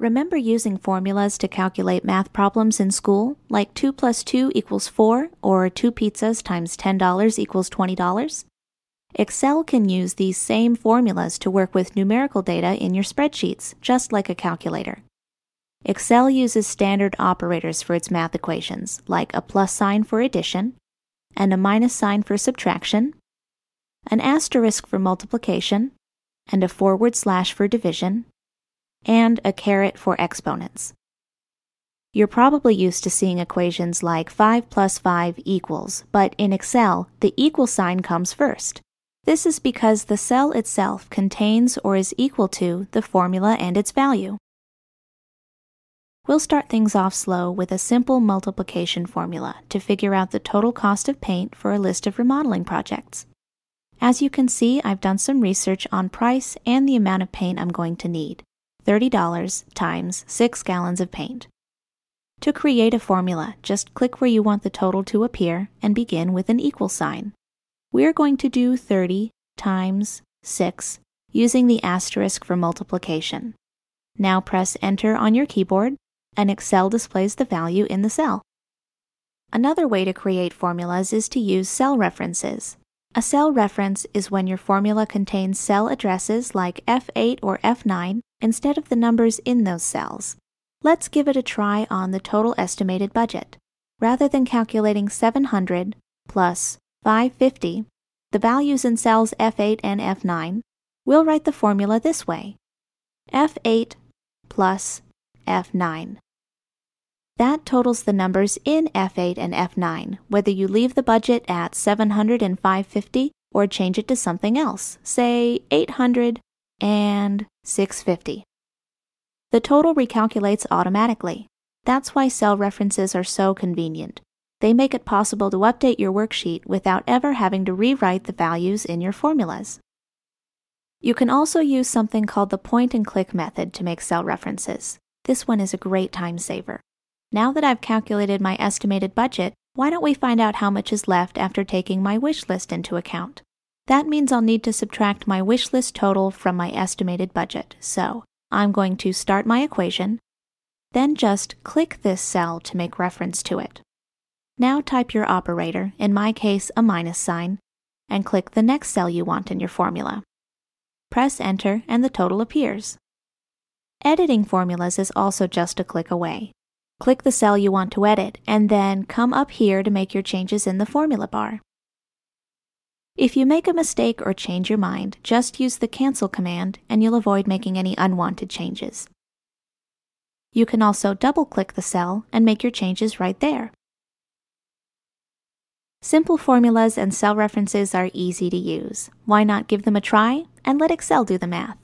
Remember using formulas to calculate math problems in school, like 2 plus 2 equals 4, or 2 pizzas times $10 equals $20? Excel can use these same formulas to work with numerical data in your spreadsheets, just like a calculator. Excel uses standard operators for its math equations, like a plus sign for addition, and a minus sign for subtraction, an asterisk for multiplication, and a forward slash for division, and a caret for exponents. You're probably used to seeing equations like 5 plus 5 equals, but in Excel, the equal sign comes first. This is because the cell itself contains or is equal to the formula and its value. We'll start things off slow with a simple multiplication formula to figure out the total cost of paint for a list of remodeling projects. As you can see, I've done some research on price and the amount of paint I'm going to need. $30 times 6 gallons of paint. To create a formula, just click where you want the total to appear and begin with an equal sign. We're going to do 30 times 6 using the asterisk for multiplication. Now press Enter on your keyboard, and Excel displays the value in the cell. Another way to create formulas is to use cell references. A cell reference is when your formula contains cell addresses like F8 or F9 instead of the numbers in those cells. Let's give it a try on the total estimated budget. Rather than calculating 700 plus 550, the values in cells F8 and F9, we'll write the formula this way: F8 plus F9. That totals the numbers in F8 and F9, whether you leave the budget at 700 and 550 or change it to something else, say 800 and 650. The total recalculates automatically. That's why cell references are so convenient. They make it possible to update your worksheet without ever having to rewrite the values in your formulas. You can also use something called the point-and-click method to make cell references. This one is a great time saver. Now that I've calculated my estimated budget, why don't we find out how much is left after taking my wish list into account? That means I'll need to subtract my wish list total from my estimated budget. So I'm going to start my equation, then just click this cell to make reference to it. Now type your operator, in my case a minus sign, and click the next cell you want in your formula. Press Enter and the total appears. Editing formulas is also just a click away. Click the cell you want to edit, and then come up here to make your changes in the formula bar. If you make a mistake or change your mind, just use the cancel command and you'll avoid making any unwanted changes. You can also double-click the cell and make your changes right there. Simple formulas and cell references are easy to use. Why not give them a try and let Excel do the math?